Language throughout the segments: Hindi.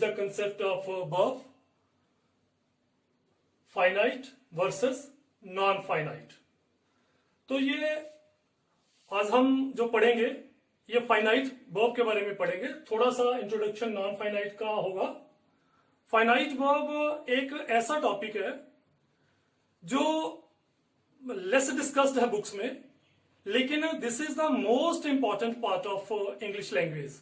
The concept of verb, finite versus non finite. तो ये आज हम जो पढ़ेंगे ये फाइनाइट वर्ब के बारे में पढ़ेंगे। थोड़ा सा इंट्रोडक्शन नॉन फाइनाइट का होगा। फाइनाइट वर्ब एक ऐसा टॉपिक है जो लेस डिस्कस्ड है बुक्स में, लेकिन this is the most important part of English language,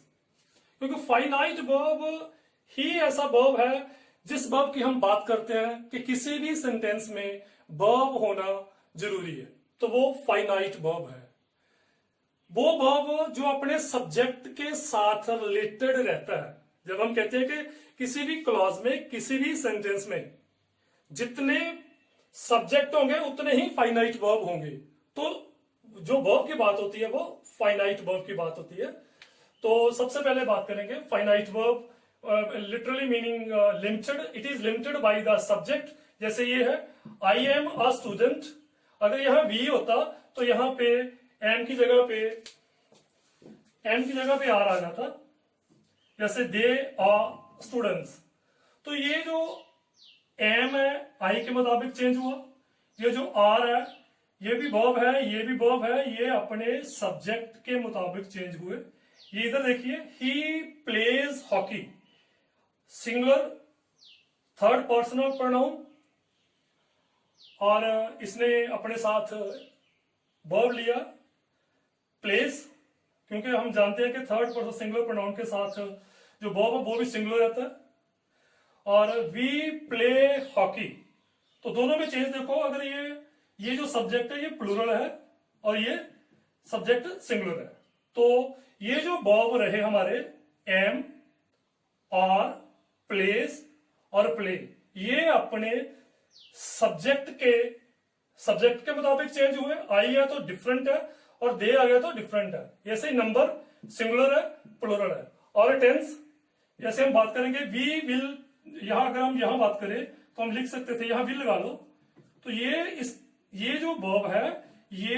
क्योंकि फाइनाइट वर्ब ही ऐसा वर्ब है जिस वर्ब की हम बात करते हैं कि किसी भी सेंटेंस में वर्ब होना जरूरी है, तो वो फाइनाइट वर्ब है। वो वर्ब जो अपने सब्जेक्ट के साथ रिलेटेड रहता है। जब हम कहते हैं कि किसी भी क्लॉज में, किसी भी सेंटेंस में जितने सब्जेक्ट होंगे उतने ही फाइनाइट वर्ब होंगे, तो जो वर्ब की बात होती है वो फाइनाइट वर्ब की बात होती है। तो सबसे पहले बात करेंगे finite verb, literally meaning limited. It is limited by the subject. जैसे ये है आई एम अ स्टूडेंट, अगर यहां वी होता तो यहां पे एम की जगह पे आर आ जाता। जैसे दे आर स्टूडेंट्स, तो ये जो एम है आई के मुताबिक चेंज हुआ, ये जो आर है ये भी वर्ब है, ये भी वर्ब है, ये अपने सब्जेक्ट के मुताबिक चेंज हुए। ये इधर देखिए, he plays hockey, singular third personal pronoun, और इसने अपने साथ वर्ब लिया प्लेस, क्योंकि हम जानते हैं कि थर्ड पर्सन सिंगुलर प्रोनाउन के साथ जो वर्ब है वो भी सिंगुलर रहता है। और वी प्ले हॉकी, तो दोनों में चेंज देखो। अगर ये जो सब्जेक्ट है ये प्लूरल है और ये सब्जेक्ट सिंगुलर है, तो ये जो वर्ब रहे हमारे एम, आर, प्लेस और प्ले, ये अपने सब्जेक्ट के मुताबिक चेंज हुए। आई है तो डिफरेंट है और दे आ गया तो डिफरेंट है। जैसे ही नंबर सिंगुलर है, प्लूरल है। और टेंस जैसे हम बात करेंगे वी विल, यहां अगर हम यहां बात करें तो हम लिख सकते थे यहां विल लगा लो, तो ये जो वर्ब है ये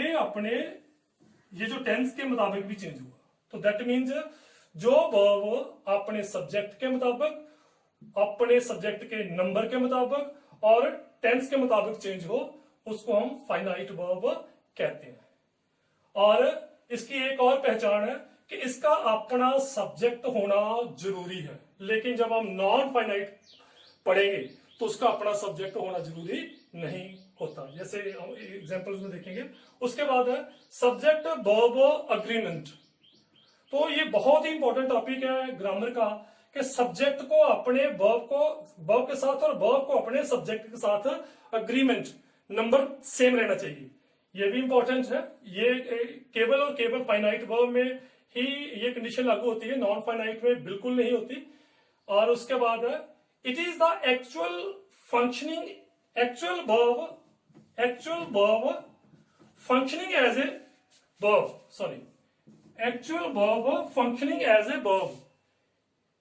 ये जो टेंस के मुताबिक भी चेंज हुआ। तो दैट मीन्स जो वर्ब अपने सब्जेक्ट के मुताबिक, अपने सब्जेक्ट के नंबर के मुताबिक और टेंस के मुताबिक चेंज हो, उसको हम फाइनाइट वर्ब कहते हैं। और इसकी एक और पहचान है कि इसका अपना सब्जेक्ट होना जरूरी है, लेकिन जब हम नॉन फाइनाइट पढ़ेंगे तो उसका अपना सब्जेक्ट होना जरूरी नहीं होता। जैसे हम एग्जांपल्स में देखेंगे। उसके बाद है सब्जेक्ट वर्ब अग्रीमेंट। तो ये बहुत ही इंपॉर्टेंट टॉपिक है ग्रामर का कि सब्जेक्ट को अपने वर्ब के साथ और वर्ब को अपने सब्जेक्ट के साथ अग्रीमेंट, नंबर सेम रहना चाहिए। ये भी इंपॉर्टेंट है। ये केवल फाइनाइट वर्ब में ही ये कंडीशन लागू होती है, नॉन फाइनाइट में बिल्कुल नहीं होती। और उसके बाद है it is the actual verb functioning as a verb.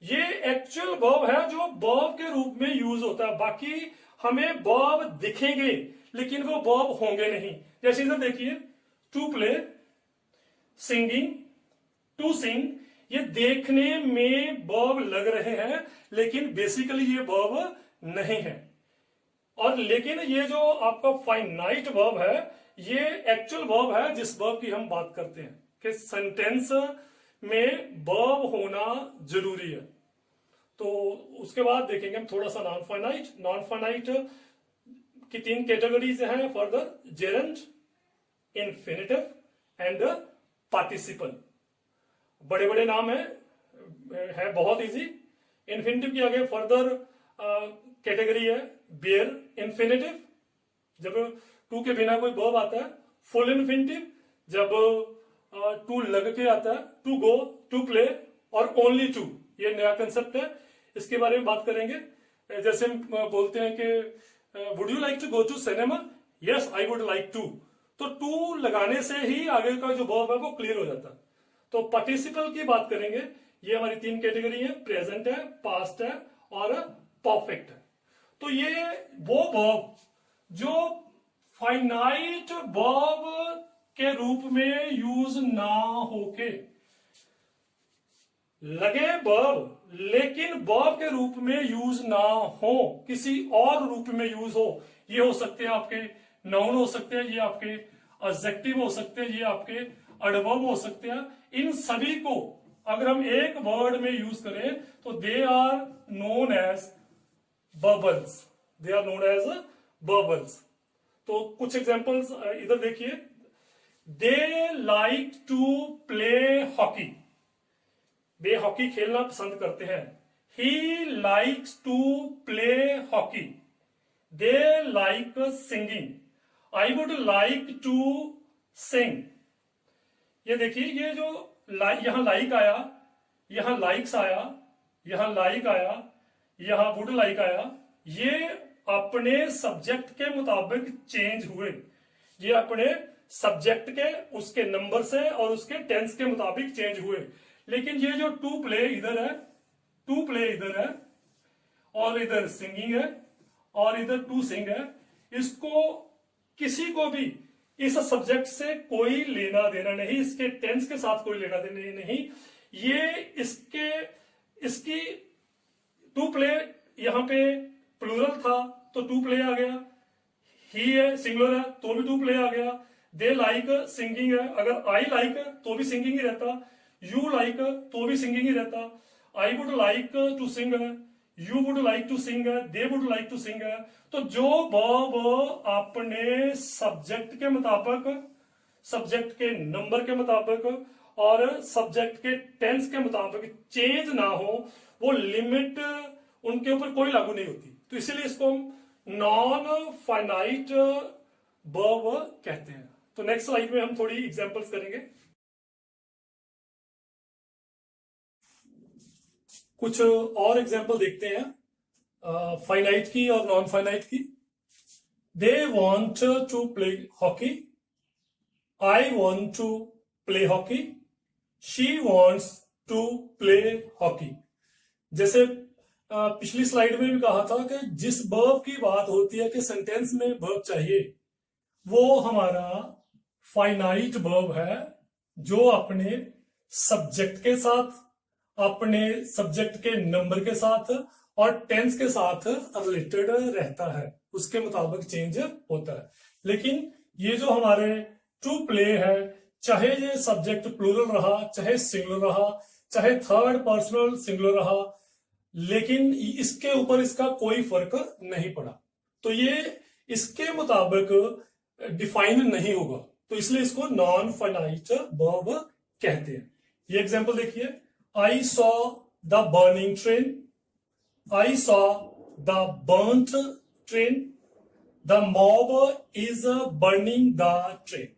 ये एक्चुअल वर्ब है जो वर्ब के रूप में यूज होता है। बाकी हमें वर्ब दिखेंगे लेकिन वो वर्ब होंगे नहीं। जैसे इधर देखिए, to play, singing, to sing, ये देखने में वर्ब लग रहे हैं लेकिन बेसिकली ये वर्ब नहीं है। और लेकिन ये जो आपका फाइनाइट वर्ब है ये एक्चुअल वर्ब है जिस वर्ब की हम बात करते हैं कि सेंटेंस में वर्ब होना जरूरी है। तो उसके बाद देखेंगे हम थोड़ा सा नॉन फाइनाइट की तीन कैटेगरीज हैं further: Geraint, infinitive and participle. बड़े बड़े नाम है बहुत इजी। इन्फिनिटिव की आगे फर्दर कैटेगरी है बेयर इन्फिनिटिव, जब टू के बिना कोई वर्ब आता है। फुल इन्फिनिटिव, जब टू लग के आता है, टू गो, टू प्ले और ओनली टू, ये नया कंसेप्ट है, इसके बारे में बात करेंगे। जैसे हम बोलते हैं कि would you like to go to cinema, yes I would like to, तो टू लगाने से ही आगे का जो वर्ब है वो क्लियर हो जाता है। तो पार्टिसिपल की बात करेंगे। ये हमारी तीन कैटेगरी है, प्रेजेंट है, पास्ट है और परफेक्ट है। तो ये वो वर्ब जो फाइनाइट वर्ब के रूप में यूज ना होके लगे वर्ब लेकिन वर्ब के रूप में यूज ना हो, किसी और रूप में यूज हो। ये हो सकते हैं आपके नाउन हो सकते हैं, ये आपके एडजेक्टिव हो सकते हैं, ये आपके एडवर्ब हो सकते हैं। इन सभी को अगर हम एक वर्ड में यूज करें तो they are known as bubbles, they are known as bubbles. तो कुछ एग्जांपल्स इधर देखिए। They like to play hockey, वे हॉकी खेलना पसंद करते हैं। He likes to play hockey. They like singing, I would like to sing. ये देखिए, ये जो यहां लाइक आया, यहां लाइक्स आया, यहां लाइक आया, यहां वुड लाइक आया, ये अपने सब्जेक्ट के मुताबिक चेंज हुए। ये अपने सब्जेक्ट के उसके नंबर से और उसके टेंस के मुताबिक चेंज हुए। लेकिन ये जो टू प्ले इधर है, टू प्ले इधर है, और इधर सिंगिंग है, और इधर टू सिंग है, इसको किसी को भी इस सब्जेक्ट से कोई लेना देना नहीं, इसके टेंस के साथ कोई लेना देना नहीं। ये इसकी टू प्ले यहां पे प्लूरल था तो टू प्ले आ गया, ही है सिंगुलर है तो भी टू प्ले आ गया। दे लाइक सिंगिंग है, अगर आई लाइक तो भी सिंगिंग ही रहता, यू लाइक तो भी सिंगिंग ही रहता। I would like to sing है, you would like to sing है, they would like to sing है। तो जो वर्ब अपने सब्जेक्ट के मुताबिक, सब्जेक्ट के नंबर के मुताबिक और सब्जेक्ट के टेंस के मुताबिक चेंज ना हो, वो लिमिट उनके ऊपर कोई लागू नहीं होती। तो इसीलिए इसको हम नॉन फाइनाइट वर्ब कहते हैं। तो नेक्स्ट स्लाइड में हम थोड़ी एग्जांपल्स करेंगे। कुछ और एग्जांपल देखते हैं फाइनाइट की और नॉन फाइनाइट की। They want to play hockey, I want to play hockey, she wants to play hockey. जैसे पिछली स्लाइड में भी कहा था कि जिस वर्ब की बात होती है कि सेंटेंस में वर्ब चाहिए, वो हमारा फाइनाइट वर्ब है, जो अपने सब्जेक्ट के साथ, अपने सब्जेक्ट के नंबर के साथ और टेंस के साथ रिलेटेड रहता है, उसके मुताबिक चेंज होता है। लेकिन ये जो हमारे टू प्ले है, चाहे ये सब्जेक्ट प्लूरल रहा, चाहे सिंगुलर रहा, चाहे थर्ड पर्सनल सिंगुलर रहा, लेकिन इसके ऊपर इसका कोई फर्क नहीं पड़ा। तो ये इसके मुताबिक डिफाइन नहीं होगा, तो इसलिए इसको नॉन फाइनाइट वर्ब कहते हैं। ये एग्जांपल देखिए। I saw the burning train, I saw the burnt train, the mob is burning the train।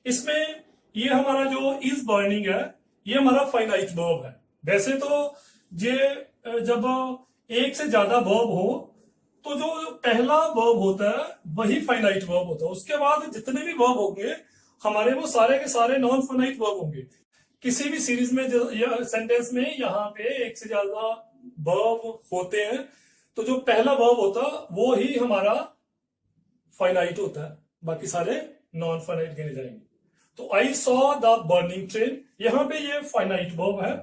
इसमें ये हमारा जो is burning है, ये हमारा फाइनाइट वर्ब है। वैसे तो ये जब एक से ज्यादा वर्ब हो तो जो पहला वर्ब होता है वही फाइनाइट वर्ब होता है, उसके बाद जितने भी वर्ब होंगे हमारे वो सारे के सारे नॉन फाइनाइट वर्ब होंगे। किसी भी सीरीज में सेंटेंस में यहाँ पे एक से ज्यादा वर्ब होते हैं तो जो पहला वर्ब होता वो ही हमारा फाइनाइट होता है, बाकी सारे नॉन फाइनाइट गिने जाएंगे। तो I saw the burning train, यहां पे ये फाइनाइट वर्ब है,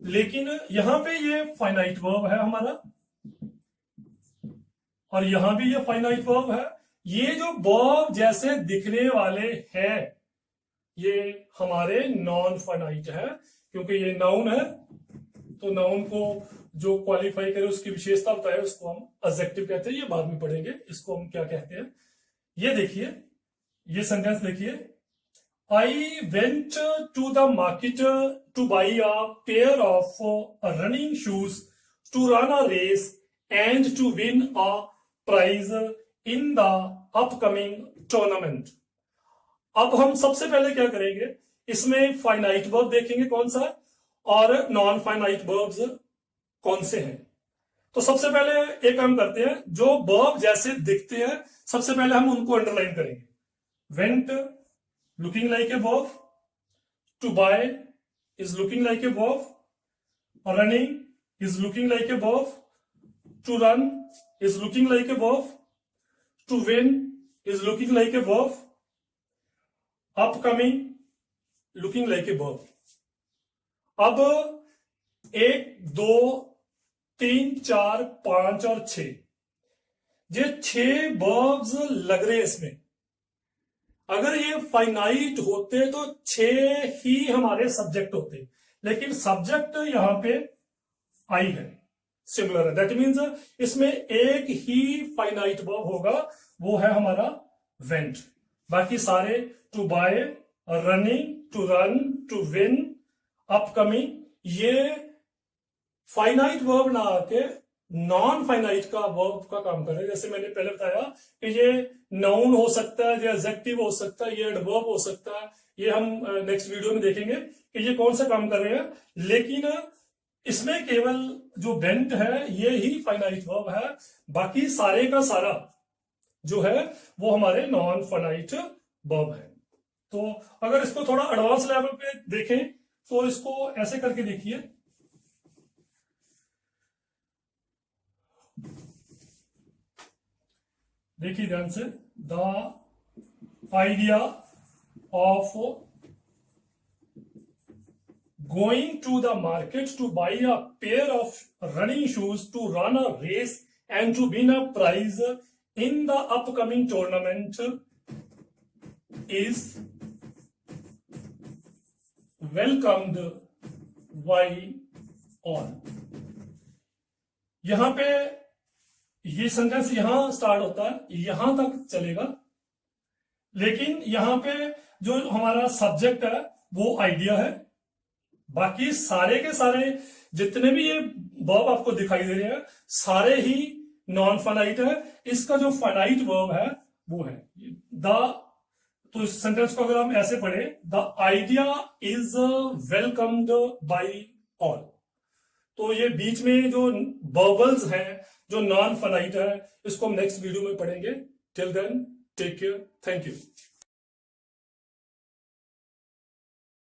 लेकिन यहां पे ये फाइनाइट वर्ब है हमारा, और यहां भी ये फाइनाइट वर्ब है। ये जो वर्ब जैसे दिखने वाले हैं ये हमारे नॉन फाइनाइट है, क्योंकि ये नाउन है, तो नाउन को जो क्वालिफाई करे उसकी विशेषता बताए उसको हम एडजेक्टिव कहते हैं। ये बाद में पढ़ेंगे इसको हम क्या कहते हैं। ये देखिए, ये सेंटेंस देखिए। I went to the market to buy a pair of running shoes to run a race and to win a prize in the upcoming tournament. अब हम सबसे पहले क्या करेंगे, इसमें फाइनाइट वर्ब देखेंगे कौन सा है और नॉन फाइनाइट वर्ब्स कौन से हैं। तो सबसे पहले एक काम करते हैं, जो वर्ब जैसे दिखते हैं सबसे पहले हम उनको अंडरलाइन करेंगे। Went looking like a verb, to buy is looking like a verb, running is looking like a verb, to run is looking like a verb, to win is looking like a verb, upcoming looking like a verb. अब 1 2 3 4 5 और 6, ये 6 वर्ब्स लग रहे हैं इसमें। अगर ये फाइनाइट होते तो 6 ही हमारे सब्जेक्ट होते, लेकिन सब्जेक्ट यहां पे आई है, सिंगुलर है। दैट मीन्स इसमें एक ही फाइनाइट वर्ब होगा, वो है हमारा वेंट। बाकी सारे to buy, running, to run, to win, upcoming, ये फाइनाइट वर्ब ना आके नॉन फाइनाइट का वर्ब का काम कर रहे हैं। जैसे मैंने पहले बताया कि ये नाउन हो सकता है, ये एडजेक्टिव हो सकता है, ये एडवर्ब हो सकता है। ये हम नेक्स्ट वीडियो में देखेंगे कि ये कौन सा काम कर रहे हैं। लेकिन इसमें केवल जो वेंट है ये ही फाइनाइट वर्ब है, बाकी सारे का सारा जो है वो हमारे नॉन फाइनाइट वर्ब है। तो अगर इसको थोड़ा एडवांस लेवल पे देखें तो इसको ऐसे करके देखिए, देखिए ध्यान से, the idea of going to the market to buy a pair of running shoes to run a race and to win a prize in the upcoming tournament is welcomed by all। यहां पे ये सेंटेंस यहां स्टार्ट होता है, यहां तक चलेगा, लेकिन यहां पे जो हमारा सब्जेक्ट है वो आइडिया है। बाकी सारे के सारे जितने भी ये वर्ब आपको दिखाई दे रहे हैं सारे ही नॉन फाइनाइट है। इसका जो फाइनाइट वर्ब है वो है द। तो इस सेंटेंस को अगर हम ऐसे पढ़े, the idea is welcomed by all, तो ये बीच में जो वर्बल्स हैं जो नॉन फाइनाइट है इसको हम नेक्स्ट वीडियो में पढ़ेंगे। Till then take care, thank you.